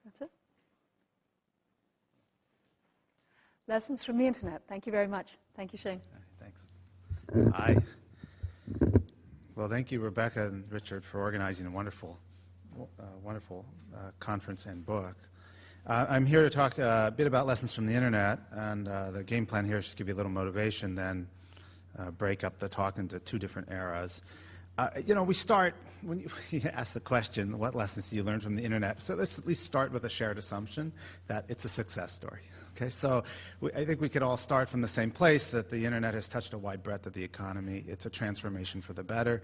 That's it. Lessons from the internet. Thank you very much. Thank you, Shane. Thanks. Hi. Well, thank you, Rebecca and Richard, for organizing a wonderful conference and book. I'm here to talk a bit about lessons from the internet, and the game plan here is just give you a little motivation, then break up the talk into two different eras. We start, when you ask the question, what lessons do you learn from the internet? So let's at least start with a shared assumption that it's a success story. Okay, so I think we could all start from the same place, that the internet has touched a wide breadth of the economy. It's a transformation for the better.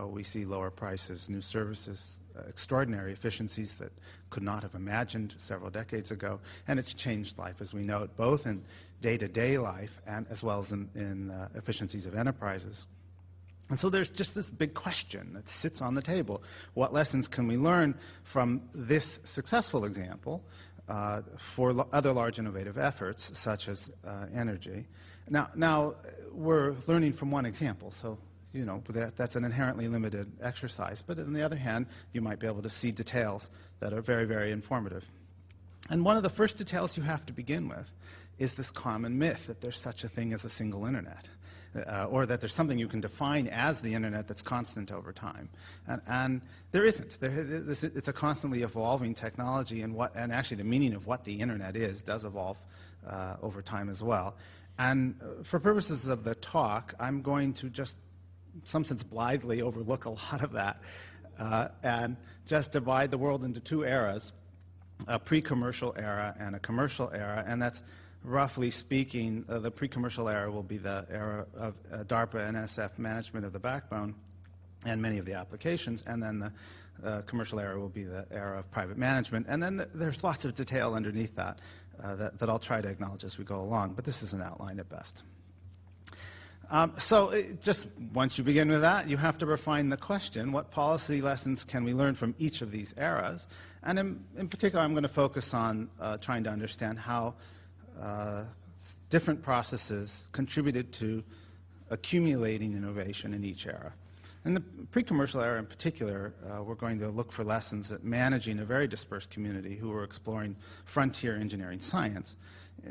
We see lower prices, new services, extraordinary efficiencies that could not have imagined several decades ago, and it's changed life as we know it, both in day-to-day life and as well as in efficiencies of enterprises. And so there's just this big question that sits on the table. What lessons can we learn from this successful example for other large innovative efforts, such as energy? Now, we're learning from one example, so that's an inherently limited exercise. But on the other hand, you might be able to see details that are very, very informative. And one of the first details you have to begin with is this common myth that there's such a thing as a single internet. Or that there's something you can define as the internet that's constant over time. And there isn't. It's a constantly evolving technology, and actually the meaning of what the internet is does evolve over time as well. And for purposes of the talk, I'm going to just, in some sense, blithely overlook a lot of that and just divide the world into two eras, a pre-commercial era and a commercial era, and that's roughly speaking, the pre-commercial era will be the era of DARPA and NSF management of the backbone and many of the applications, and then the commercial era will be the era of private management. And then there's lots of detail underneath that that I'll try to acknowledge as we go along, but this is an outline at best. Just once you begin with that, you have to refine the question, what policy lessons can we learn from each of these eras? And in particular, I'm going to focus on trying to understand how different processes contributed to accumulating innovation in each era. In the pre-commercial era in particular, we're going to look for lessons at managing a very dispersed community who were exploring frontier engineering science.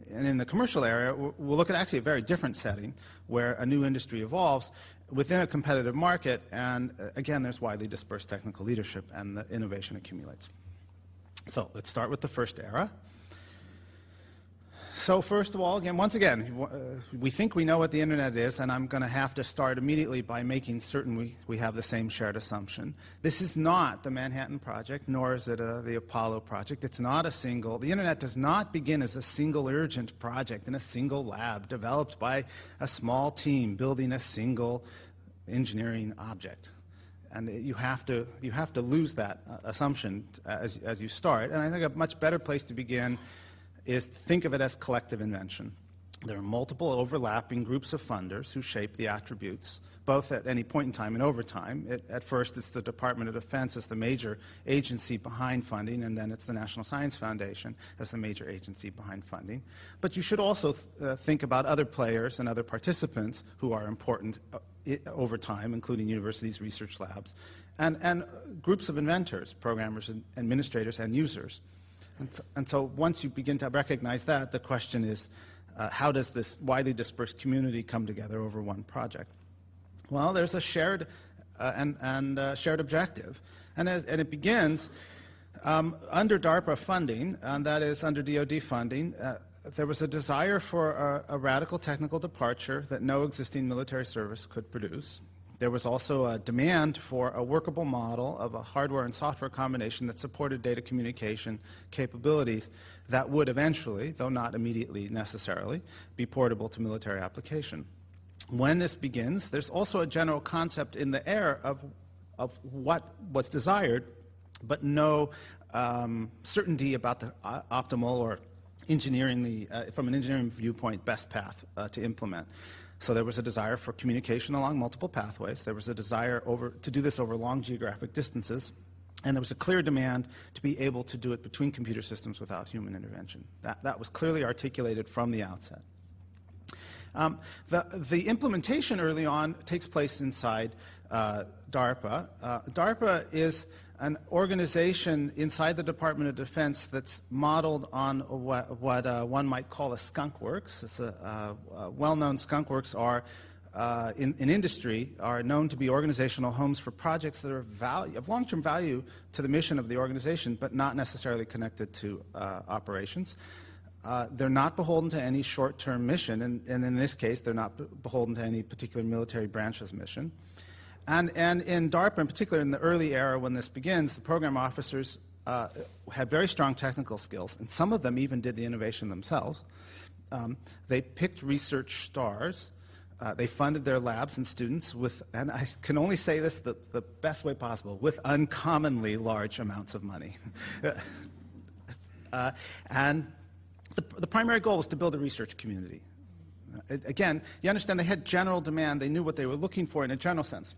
And in the commercial era, we'll look at actually a very different setting where a new industry evolves within a competitive market, and again, there's widely dispersed technical leadership and the innovation accumulates. So let's start with the first era. So first of all, once again, we think we know what the internet is, and I'm going to have to start immediately by making certain we have the same shared assumption. This is not the Manhattan Project, nor is it the Apollo Project. It's not the internet does not begin as a single urgent project in a single lab developed by a small team building a single engineering object. And you have to lose that assumption as you start. And I think a much better place to begin is to think of it as collective invention. There are multiple overlapping groups of funders who shape the attributes, both at any point in time and over time. At first, it's the Department of Defense as the major agency behind funding, and then it's the National Science Foundation as the major agency behind funding. But you should also think about other players and other participants who are important over time, including universities, research labs, and groups of inventors, programmers, and administrators, and users. And so once you begin to recognize that, the question is, how does this widely dispersed community come together over one project? Well, there's a shared shared objective, and it begins under DARPA funding, and that is under DoD funding. There was a desire for a radical technical departure that no existing military service could produce. There was also a demand for a workable model of a hardware and software combination that supported data communication capabilities that would eventually, though not immediately necessarily, be portable to military application. When this begins, there's also a general concept in the air of what was desired, but no certainty about the optimal or engineering, from an engineering viewpoint, best path to implement. So there was a desire for communication along multiple pathways. There was a desire to do this over long geographic distances. And there was a clear demand to be able to do it between computer systems without human intervention. That was clearly articulated from the outset. The implementation early on takes place inside DARPA. DARPA is an organization inside the Department of Defense that's modeled on what one might call a skunk works. It's well-known skunk works are in industry are known to be organizational homes for projects that are of long-term value to the mission of the organization, but not necessarily connected to operations. They're not beholden to any short-term mission, and in this case, they're not beholden to any particular military branch's mission. And in DARPA, in particular, in the early era when this begins, the program officers had very strong technical skills, and some of them even did the innovation themselves. They picked research stars. They funded their labs and students with, and I can only say this the best way possible, with uncommonly large amounts of money. And the primary goal was to build a research community. Again, you understand they had general demand. They knew what they were looking for in a general sense.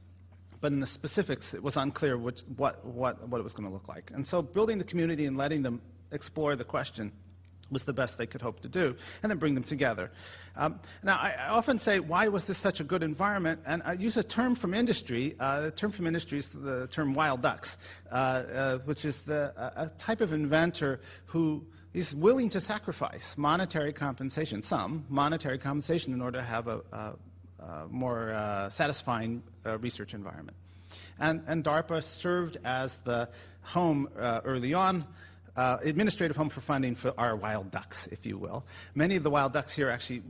But in the specifics, it was unclear what it was going to look like. And so building the community and letting them explore the question was the best they could hope to do, and then bring them together. Now, I often say, why was this such a good environment? And I use a term from industry. The term from industry is the term wild ducks, which is a type of inventor who is willing to sacrifice monetary compensation, some monetary compensation, in order to have a more satisfying research environment. And DARPA served as the home early on, administrative home for funding for our wild ducks, if you will. Many of the wild ducks here actually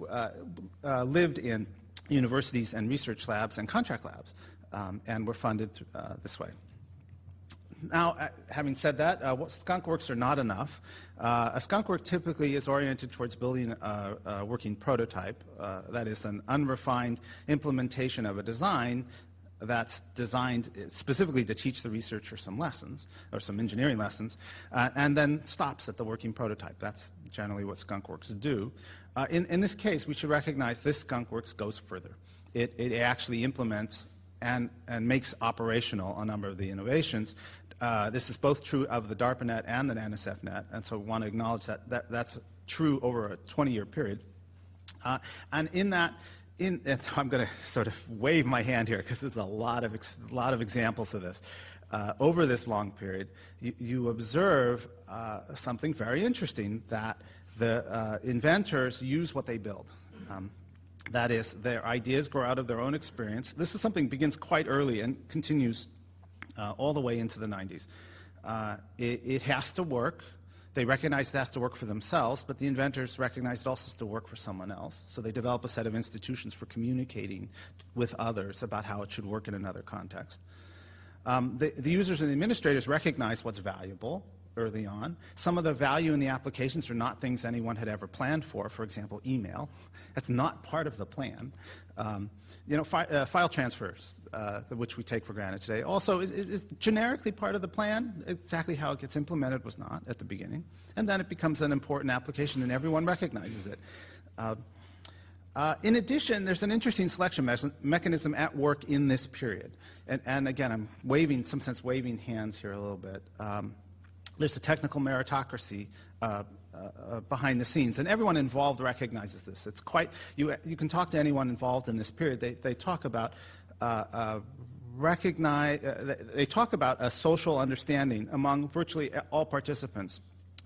lived in universities and research labs and contract labs, and were funded this way. Now, having said that, skunk works are not enough. A skunk work typically is oriented towards building a working prototype, that is an unrefined implementation of a design that's designed specifically to teach the researcher some lessons, or some engineering lessons, and then stops at the working prototype. That's generally what skunk works do. In this case, we should recognize this skunk works goes further. It actually implements and makes operational a number of the innovations. This is both true of the DARPANet and the NSFNet, and so we want to acknowledge that's true over a 20-year period. And in that, and I'm going to sort of wave my hand here because there's a lot of examples of this. Over this long period, you observe something very interesting, that the inventors use what they build. That is, their ideas grow out of their own experience. This is something that begins quite early and continues all the way into the 90s. It has to work. They recognize it has to work for themselves, but the inventors recognize it also has to work for someone else. So they develop a set of institutions for communicating with others about how it should work in another context. The users and the administrators recognize what's valuable early on. Some of the value in the applications are not things anyone had ever planned for example, email. That's not part of the plan. File transfers, which we take for granted today, also is generically part of the plan. Exactly how it gets implemented was not at the beginning. And then it becomes an important application, and everyone recognizes it. In addition, there's an interesting selection mechanism at work in this period. And again, I'm waving hands here a little bit. There's a technical meritocracy behind the scenes, and everyone involved recognizes this. It's quite, you can talk to anyone involved in this period. They talk about they talk about a social understanding among virtually all participants,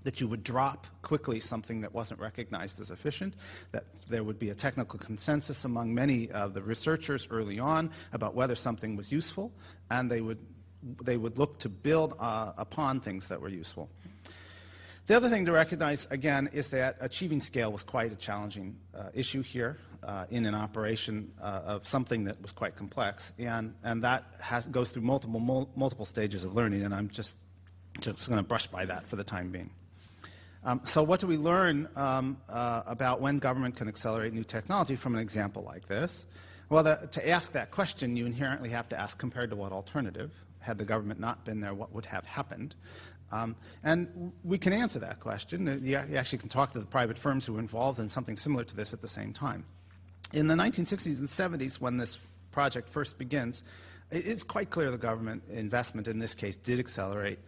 that you would drop quickly something that wasn't recognized as efficient, that there would be a technical consensus among many of the researchers early on about whether something was useful, and they would look to build upon things that were useful. The other thing to recognize, again, is that achieving scale was quite a challenging issue here in an operation of something that was quite complex, and that goes through multiple stages of learning, and I'm just going to brush by that for the time being. So what do we learn about when government can accelerate new technology from an example like this? Well, to ask that question, you inherently have to ask, compared to what alternative? Had the government not been there, what would have happened? And we can answer that question. You actually can talk to the private firms who were involved in something similar to this at the same time. In the 1960s and 70s, when this project first begins, it's quite clear the government investment in this case did accelerate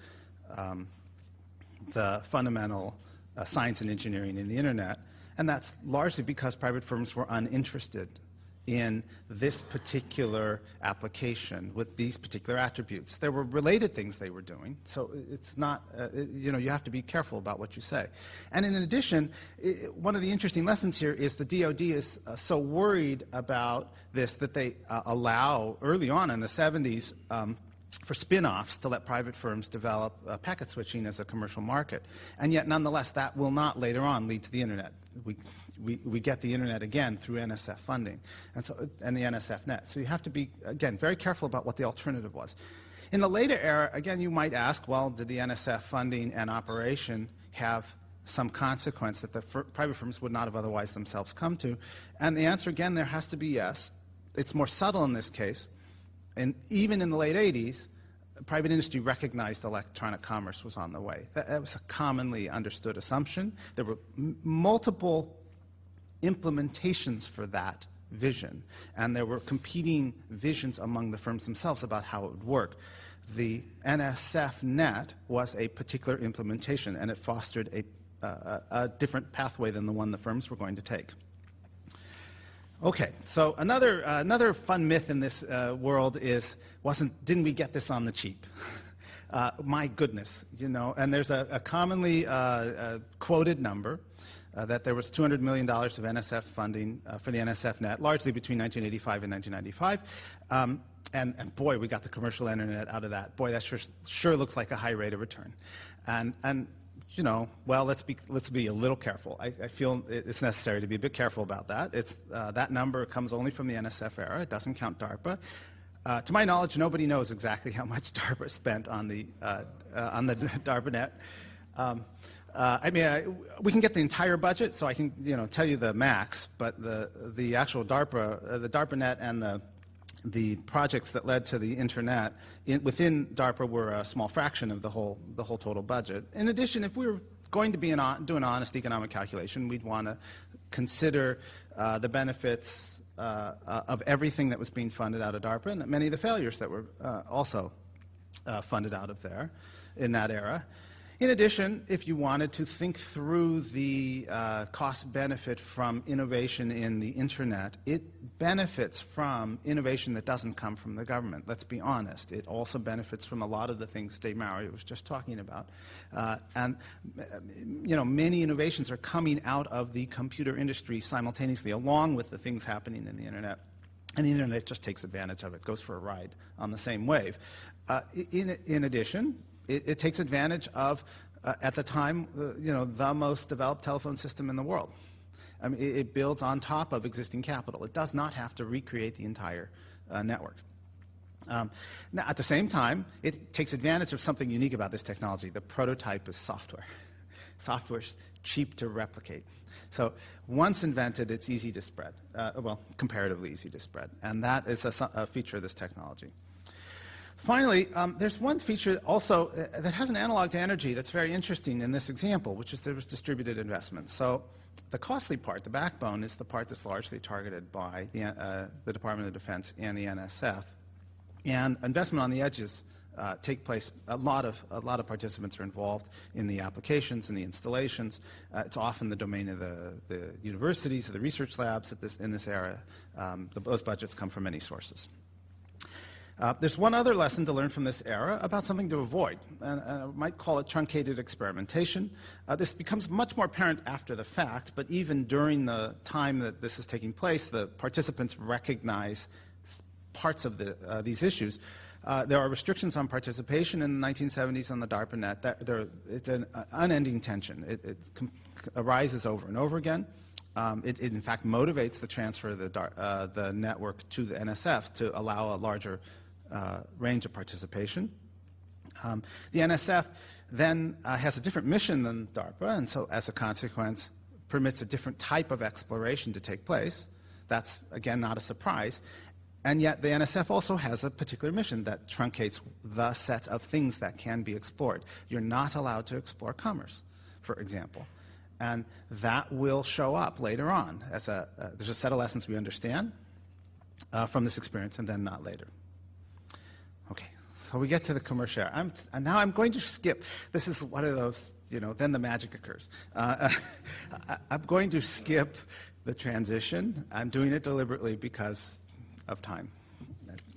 the fundamental science and engineering in the internet. And that's largely because private firms were uninterested in this particular application with these particular attributes. There were related things they were doing, so it's not, you have to be careful about what you say. And in addition, one of the interesting lessons here is the DoD is so worried about this that they allow, early on in the 70s, for spin-offs to let private firms develop packet switching as a commercial market. And yet, nonetheless, that will not later on lead to the Internet. We get the Internet again through NSF funding and the NSF net. So you have to be, again, very careful about what the alternative was. In the later era, again, you might ask, well, did the NSF funding and operation have some consequence that the private firms would not have otherwise themselves come to? And the answer, again, there has to be yes. It's more subtle in this case. And even in the late 80s, private industry recognized electronic commerce was on the way. That was a commonly understood assumption. There were multiple implementations for that vision, and there were competing visions among the firms themselves about how it would work. The NSF net was a particular implementation, and it fostered a different pathway than the one the firms were going to take. Okay, so another fun myth in this world is, didn't we get this on the cheap? My goodness, and there's a commonly quoted number that there was $200 million of NSF funding for the NSF net, largely between 1985 and 1995. And boy, we got the commercial internet out of that. Boy, that sure looks like a high rate of return. And well, let's be a little careful. I feel it's necessary to be a bit careful about that. That number comes only from the NSF era. It doesn't count DARPA. To my knowledge, nobody knows exactly how much DARPA spent on the DARPA net. We can get the entire budget, so I can tell you the max. But the actual DARPA, the DARPA net, and the projects that led to the internet within DARPA were a small fraction of the whole total budget. In addition, if we were going to be do an honest economic calculation, we'd want to consider the benefits of everything that was being funded out of DARPA and many of the failures that were also funded out of there in that era. In addition, if you wanted to think through the cost-benefit from innovation in the Internet, it benefits from innovation that doesn't come from the government. Let's be honest. It also benefits from a lot of the things Dave Mowry was just talking about. Many innovations are coming out of the computer industry simultaneously, along with the things happening in the Internet. And the Internet just takes advantage of it, goes for a ride on the same wave. In addition, it takes advantage of, at the time, the most developed telephone system in the world. I mean, it builds on top of existing capital. It does not have to recreate the entire network. Now, at the same time, it takes advantage of something unique about this technology. The prototype is software. Software's cheap to replicate. So once invented, it's easy to spread. Comparatively easy to spread. And that is a feature of this technology. Finally, there's one feature also that has an analog to energy that's very interesting in this example, which is there was distributed investment. So the costly part, the backbone, is the part that's largely targeted by the Department of Defense and the NSF. And investment on the edges take place. A lot of participants are involved in the applications and the installations. It's often the domain of the universities or the research labs in this era. Those budgets come from many sources. There's one other lesson to learn from this era about something to avoid, and I might call it truncated experimentation. This becomes much more apparent after the fact, but even during the time that this is taking place, the participants recognize parts of these issues. There are restrictions on participation in the 1970s on the DARPA net. It's an unending tension. It arises over and over again. It in fact motivates the transfer of the network to the NSF to allow a larger range of participation. The NSF then has a different mission than DARPA, and so as a consequence permits a different type of exploration to take place. That's, again, not a surprise. And yet the NSF also has a particular mission that truncates the set of things that can be explored. You're not allowed to explore commerce, for example. And that will show up later on. There's a set of lessons we understand from this experience, and then not later. Okay, So we get to the commercial. And now I'm going to skip. This is one of those, then the magic occurs. I'm going to skip the transition. I'm doing it deliberately because of time,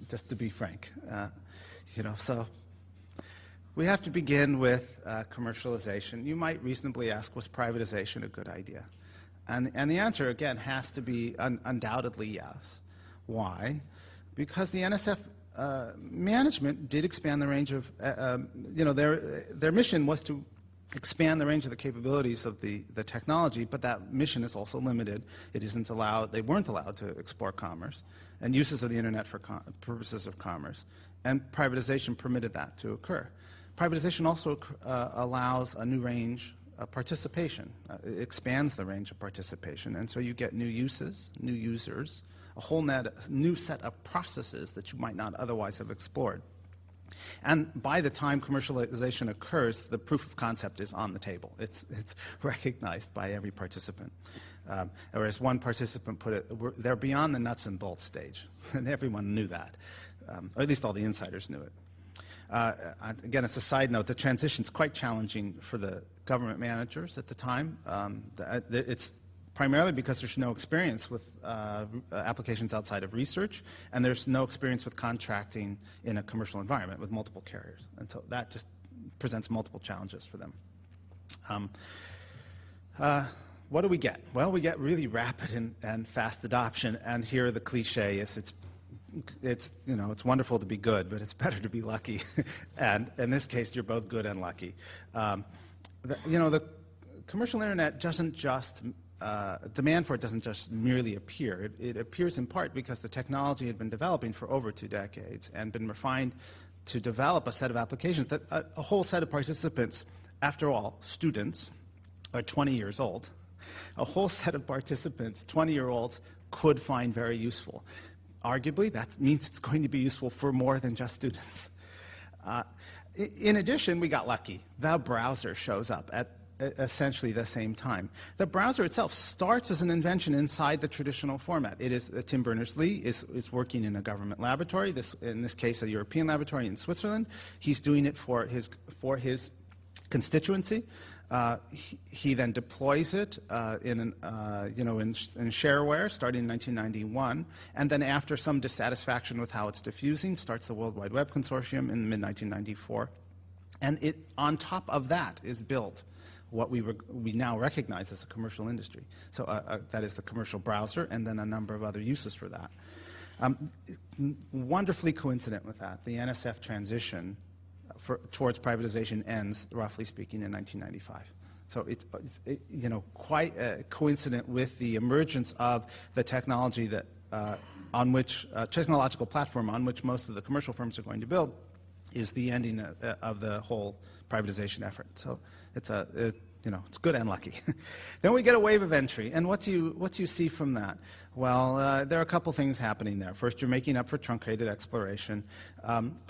just to be frank. So we have to begin with commercialization. You might reasonably ask, was privatization a good idea? And the answer, again, has to be undoubtedly yes. Why? Because the NSF management did expand the range of, their mission was to expand the range of the capabilities of the technology, but that mission is also limited. They weren't allowed to explore commerce and uses of the internet for purposes of commerce, and privatization permitted that to occur. Privatization also allows a new range of participation. It expands the range of participation, and so you get new uses, new users, a whole new set of processes that you might not otherwise have explored. And by the time commercialization occurs, the proof of concept is on the table. It's recognized by every participant. Or as one participant put it, they're beyond the nuts and bolts stage. And everyone knew that. Or at least all the insiders knew it. Again, as a side note, the transition's quite challenging for the government managers at the time. It's primarily because there's no experience with applications outside of research, and there's no experience with contracting in a commercial environment with multiple carriers. And so that just presents multiple challenges for them. What do we get? Well, we get really rapid and fast adoption, and here the cliche is it's wonderful to be good, but it's better to be lucky. And in this case, you're both good and lucky. The commercial internet doesn't just demand for it doesn't just merely appear. It appears in part because the technology had been developing for over 2 decades and been refined to develop a set of applications that a whole set of participants, after all, students, are 20 years old. A whole set of participants, 20-year-olds, could find very useful. Arguably, that means it's going to be useful for more than just students. In addition, we got lucky. The browser shows up at essentially the same time. The browser itself starts as an invention inside the traditional format. It is Tim Berners-Lee is working in a government laboratory. In this case, a European laboratory in Switzerland. He's doing it for his constituency. He then deploys it in shareware starting in 1991, and then after some dissatisfaction with how it's diffusing, starts the World Wide Web Consortium in mid-1994. And on top of that is built what we now recognize as a commercial industry. So that is the commercial browser, and then a number of other uses for that. Wonderfully coincident with that, the NSF transition towards privatization ends, roughly speaking, in 1995. So it's quite coincident with the emergence of the technology that technological platform on which most of the commercial firms are going to build is the ending of the whole privatization effort. So it's good and lucky. Then we get a wave of entry, and what do you see from that? Well, there are a couple things happening there. First, you're making up for truncated exploration.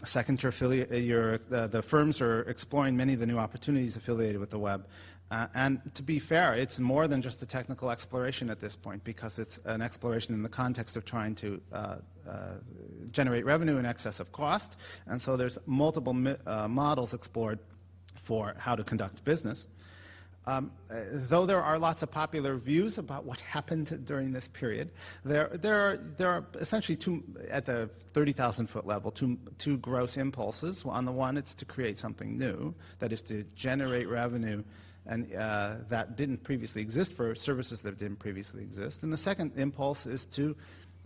Second, the firms are exploring many of the new opportunities affiliated with the web. And to be fair, it's more than just a technical exploration at this point, because it's an exploration in the context of trying to generate revenue in excess of cost. And so there's multiple models explored for how to conduct business. Though there are lots of popular views about what happened during this period, there are essentially at the 30,000-foot level, two gross impulses. On the one, it's to create something new, that is to generate revenue and that didn't previously exist for services that didn't previously exist. And the second impulse is to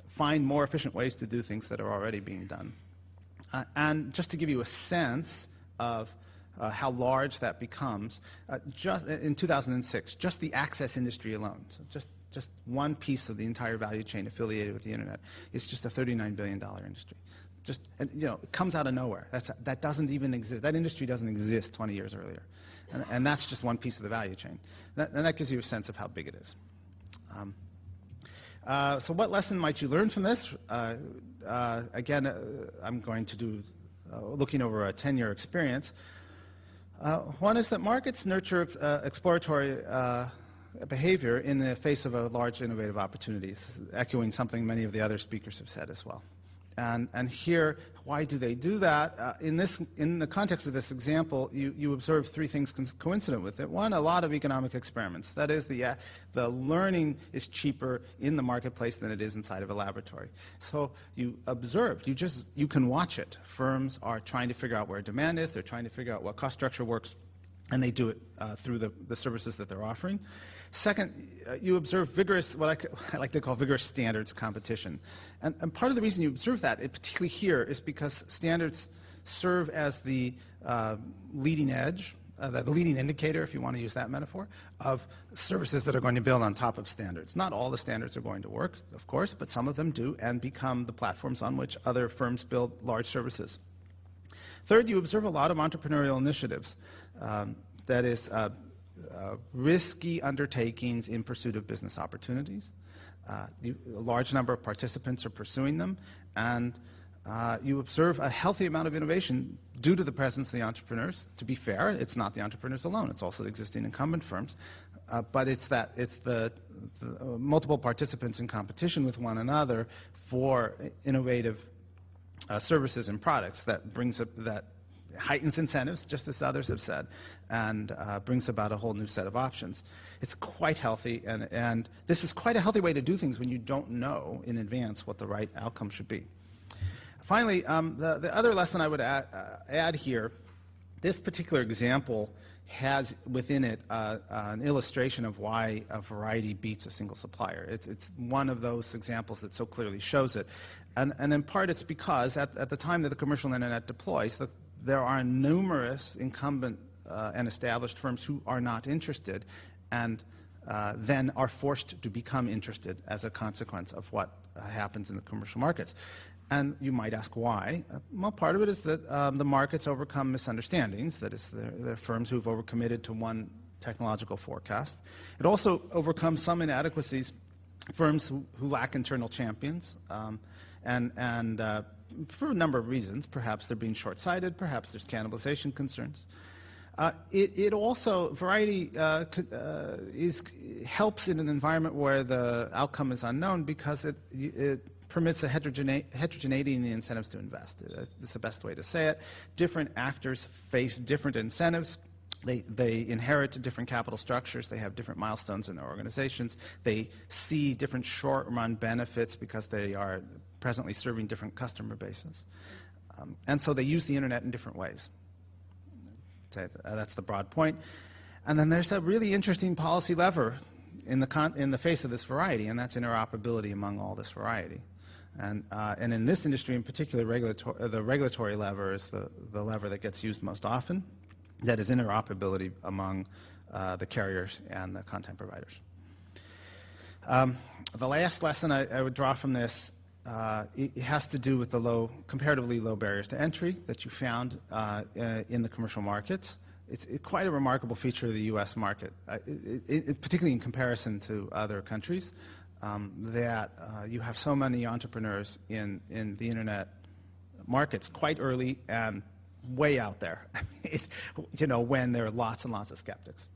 find more efficient ways to do things that are already being done. And just to give you a sense of how large that becomes, just in 2006, just the access industry alone, so just one piece of the entire value chain affiliated with the internet, is just a $39 billion industry. It comes out of nowhere. That doesn't even exist. That industry doesn't exist 20 years earlier. And that's just one piece of the value chain. And that gives you a sense of how big it is. So what lesson might you learn from this? Again, I'm going to do, looking over a 10-year experience. One is that markets nurture exploratory behavior in the face of a large innovative opportunities, echoing something many of the other speakers have said as well. And here, why do they do that? In the context of this example, you observe three things coincident with it. One, a lot of economic experiments. That is, the learning is cheaper in the marketplace than it is inside of a laboratory. So you observe. You can watch it. Firms are trying to figure out where demand is. They're trying to figure out what cost structure works, and they do it through the services that they're offering. Second, you observe vigorous, what I like to call vigorous standards competition. And part of the reason you observe that, particularly here, is because standards serve as the leading edge, the leading indicator, if you want to use that metaphor, of services that are going to build on top of standards. Not all the standards are going to work, of course, but some of them do and become the platforms on which other firms build large services. Third, you observe a lot of entrepreneurial initiatives. That is, risky undertakings in pursuit of business opportunities. A large number of participants are pursuing them, and you observe a healthy amount of innovation due to the presence of the entrepreneurs. To be fair, it's not the entrepreneurs alone, it's also the existing incumbent firms, but it's the multiple participants in competition with one another for innovative services and products that brings up that heightens incentives, just as others have said, and brings about a whole new set of options. It's quite healthy, and this is quite a healthy way to do things when you don't know in advance what the right outcome should be. Finally, the other lesson I would add here, this particular example has within it an illustration of why a variety beats a single supplier. It's one of those examples that so clearly shows it. And in part it's because at the time that the commercial internet deploys, there are numerous incumbent and established firms who are not interested and then are forced to become interested as a consequence of what happens in the commercial markets. And you might ask why. Well, part of it is that the markets overcome misunderstandings. That is, they're firms who have overcommitted to one technological forecast. It also overcomes some inadequacies, firms who lack internal champions, and for a number of reasons. Perhaps they're being short-sighted. Perhaps there's cannibalization concerns. It also, variety helps in an environment where the outcome is unknown because it permits a heterogeneity in the incentives to invest. That's the best way to say it. Different actors face different incentives. They inherit different capital structures. They have different milestones in their organizations. They see different short-run benefits because they are presently serving different customer bases. And so they use the internet in different ways. That's the broad point. And then there's a really interesting policy lever in the face of this variety, and that's interoperability among all this variety. And in this industry in particular, the regulatory lever is the lever that gets used most often. That is interoperability among the carriers and the content providers. The last lesson I would draw from this, it has to do with the comparatively low barriers to entry that you found in the commercial markets. It's quite a remarkable feature of the U.S. market, particularly in comparison to other countries, that you have so many entrepreneurs in the internet markets quite early and way out there, when there are lots and lots of skeptics.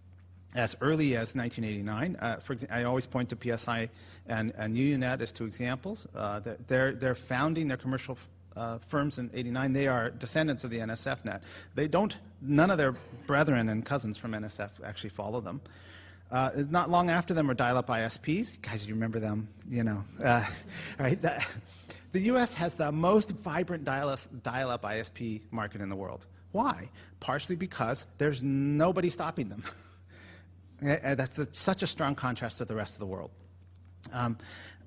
As early as 1989, for example, I always point to PSI and UUNet as two examples. They're founding their commercial firms in '89. They are descendants of the NSFnet. None of their brethren and cousins from NSF actually follow them. Not long after them are dial-up ISPs. Guys, you remember them, right? The U.S. has the most vibrant dial-up ISP market in the world. Why? Partially because there's nobody stopping them. That's such a strong contrast to the rest of the world.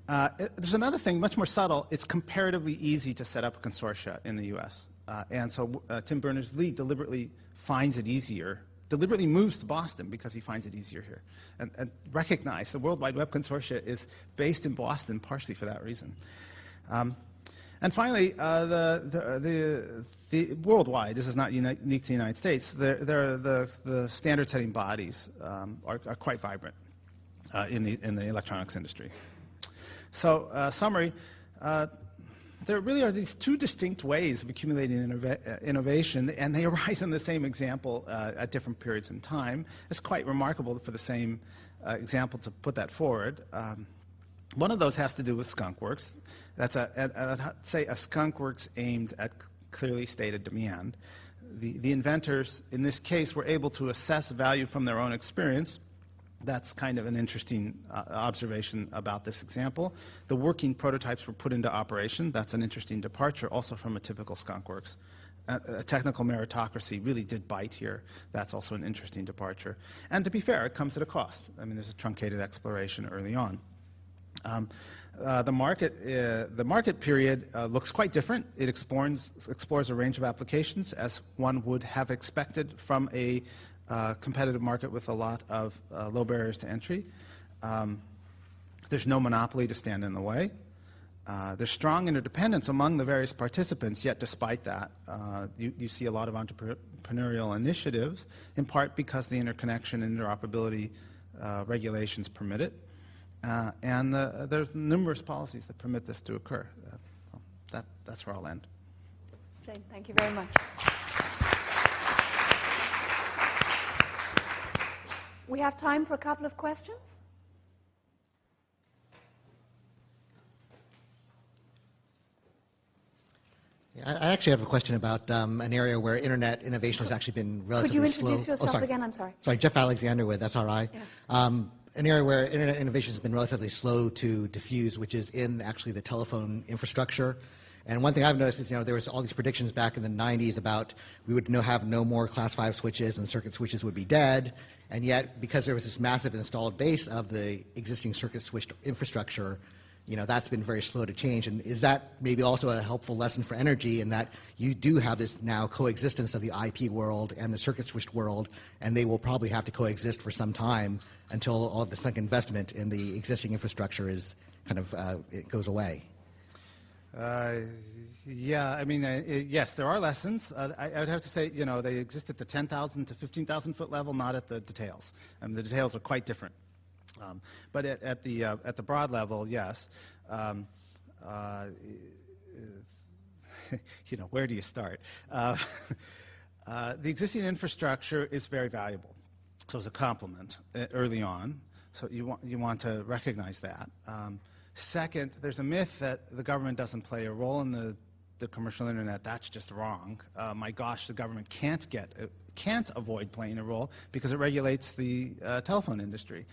There's another thing, much more subtle. It's comparatively easy to set up a consortia in the U.S. And so Tim Berners-Lee deliberately finds it easier, deliberately moves to Boston because he finds it easier here. And recognize the World Wide Web Consortia is based in Boston partially for that reason. And finally, the worldwide, this is not unique to the United States, the standard-setting bodies are quite vibrant in the electronics industry. So, summary, there really are these two distinct ways of accumulating innovation, and they arise in the same example at different periods in time. It's quite remarkable for the same example to put that forward. One of those has to do with skunkworks. That's I'd say a skunkworks aimed at clearly stated demand. The inventors, in this case, were able to assess value from their own experience. That's kind of an interesting observation about this example. The working prototypes were put into operation. That's an interesting departure also from a typical skunkworks. A technical meritocracy really did bite here. That's also an interesting departure. And to be fair, it comes at a cost. I mean, there's a truncated exploration early on. The market period looks quite different. It explores a range of applications as one would have expected from a competitive market with a lot of low barriers to entry. There's no monopoly to stand in the way. There's strong interdependence among the various participants, yet despite that, you see a lot of entrepreneurial initiatives, in part because the interconnection and interoperability regulations permit it. And there's numerous policies that permit this to occur. That's where I'll end. Jane, thank you very much. We have time for a couple of questions. I actually have a question about an area where internet innovation has actually been relatively slow. Could you introduce yourself again? I'm sorry. Sorry, Jeff Alexander with SRI. Yeah. An area where internet innovation has been relatively slow to diffuse, which is in actually the telephone infrastructure. And one thing I've noticed is, there was all these predictions back in the 90s about we would have no more class 5 switches and circuit switches would be dead. And yet, because there was this massive installed base of the existing circuit switched infrastructure, that's been very slow to change. And is that maybe also a helpful lesson for energy in that you do have this now coexistence of the IP world and the circuit switched world, and they will probably have to coexist for some time until all of the sunk investment in the existing infrastructure is kind of it goes away? Yeah, I mean, yes, there are lessons. I would have to say, they exist at the 10,000 to 15,000 foot level, not at the details. I mean, the details are quite different. But at the broad level, yes. Where do you start? The existing infrastructure is very valuable, so it's a complement early on. So you want to recognize that. Second, there's a myth that the government doesn't play a role in the commercial internet. That's just wrong. My gosh, the government can't avoid playing a role because it regulates the telephone industry.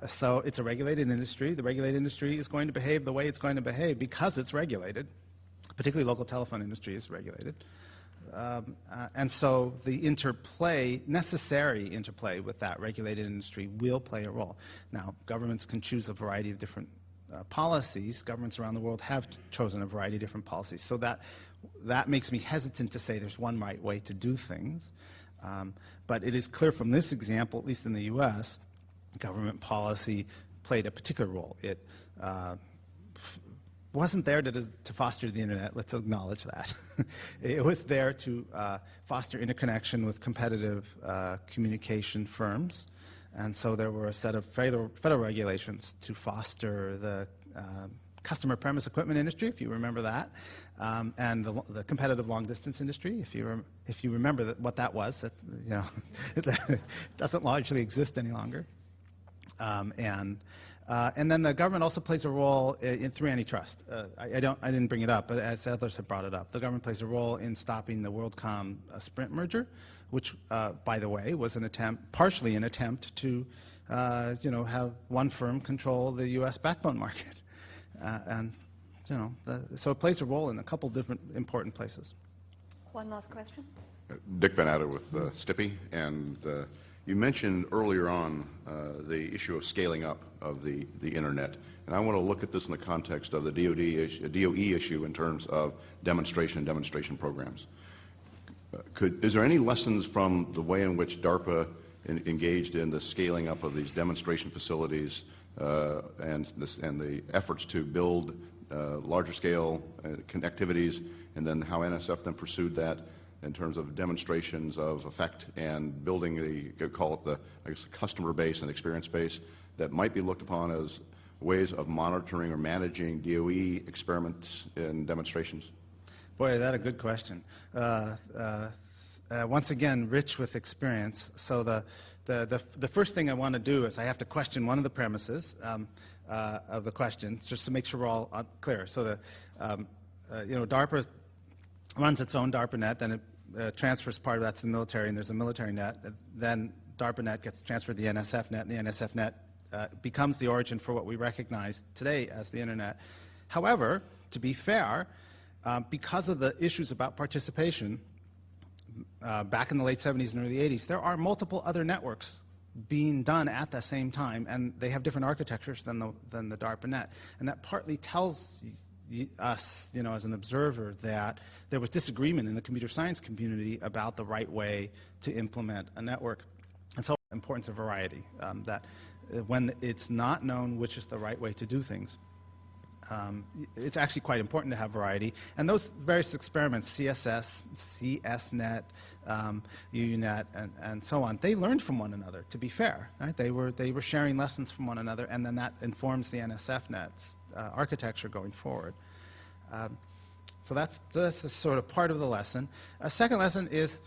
So it's a regulated industry. The regulated industry is going to behave the way it's going to behave because it's regulated. Particularly local telephone industry is regulated. And so the necessary interplay with that regulated industry will play a role. Now, governments can choose a variety of different policies. Governments around the world have chosen a variety of different policies. So that makes me hesitant to say there's one right way to do things. But it is clear from this example, at least in the U.S., government policy played a particular role. It wasn't there to foster the internet. Let's acknowledge that. It was there to foster interconnection with competitive communication firms. And so there were a set of federal regulations to foster the customer premise equipment industry, if you remember that, and the competitive long-distance industry, if you remember what that was. It doesn't largely exist any longer. And then the government also plays a role through antitrust. I didn't bring it up, but as others have brought it up, the government plays a role in stopping the WorldCom Sprint merger, which, by the way, was partially an attempt to, have one firm control the U.S. backbone market, so it plays a role in a couple different important places. One last question. Dick Van Adder with Stippy, and you mentioned earlier on the issue of scaling up of the internet, and I want to look at this in the context of the DOE issue in terms of demonstration programs. Is there any lessons from the way in which DARPA engaged in the scaling up of these demonstration facilities and the efforts to build larger scale connectivities, and then how NSF then pursued that in terms of demonstrations of effect and building the customer base and experience base that might be looked upon as ways of monitoring or managing DOE experiments and demonstrations? Boy, that's a good question. once again, rich with experience. So the first thing I want to do is I have to question one of the premises of the question, just to make sure we're all clear. So DARPA runs its own DARPANet, then it transfers part of that to the military, and there's a military net. Then DARPANet gets transferred to the NSFNet, and the NSFNet becomes the origin for what we recognize today as the Internet. However, to be fair, because of the issues about participation back in the late 70s and early 80s, there are multiple other networks being done at the same time, and they have different architectures than the DARPANet. And that partly tells us, as an observer, that there was disagreement in the computer science community about the right way to implement a network. And so the importance of variety, that when it's not known which is the right way to do things, it's actually quite important to have variety. And those various experiments, CSS, CSNet, UUNet, and so on, they learned from one another, to be fair. Right? They were sharing lessons from one another, and then that informs the NSFNet's architecture going forward. So that's a sort of part of the lesson. A second lesson is,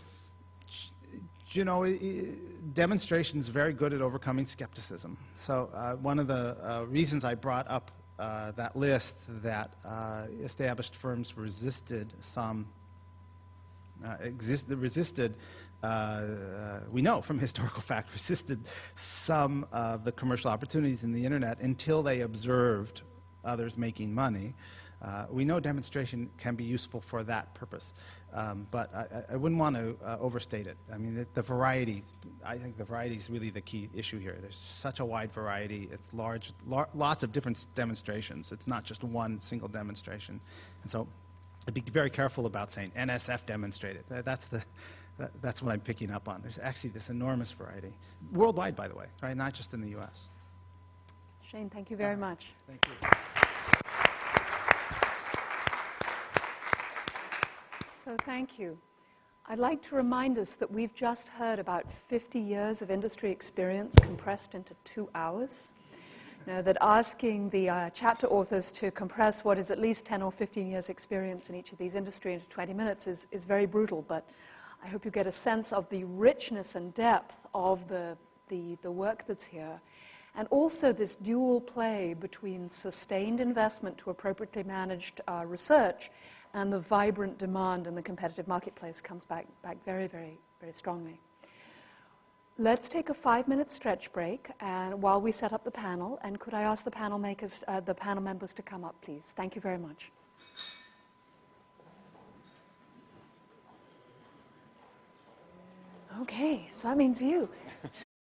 demonstration is very good at overcoming skepticism. So one of the reasons I brought up that list that established firms resisted we know from historical fact, resisted some of the commercial opportunities in the Internet until they observed others making money. We know demonstration can be useful for that purpose, but I wouldn't want to overstate it. I mean, the variety, I think the variety is really the key issue here. There's such a wide variety. It's lots of different demonstrations. It's not just one single demonstration. And so I'd be very careful about saying NSF demonstrated. That's what I'm picking up on. There's actually this enormous variety. Worldwide, by the way, right? Not just in the US. Shane, thank you very much. Thank you. So thank you. I'd like to remind us that we've just heard about 50 years of industry experience compressed into 2 hours. Now that asking the chapter authors to compress what is at least 10 or 15 years experience in each of these industries into 20 minutes is very brutal, but I hope you get a sense of the richness and depth of the work that's here, and also this dual play between sustained investment to appropriately managed research and the vibrant demand in the competitive marketplace comes back very, very, very strongly. Let's take a 5-minute stretch break and while we set up the panel, and could I ask the panel members to come up, please? Thank you very much. Okay, so that means you.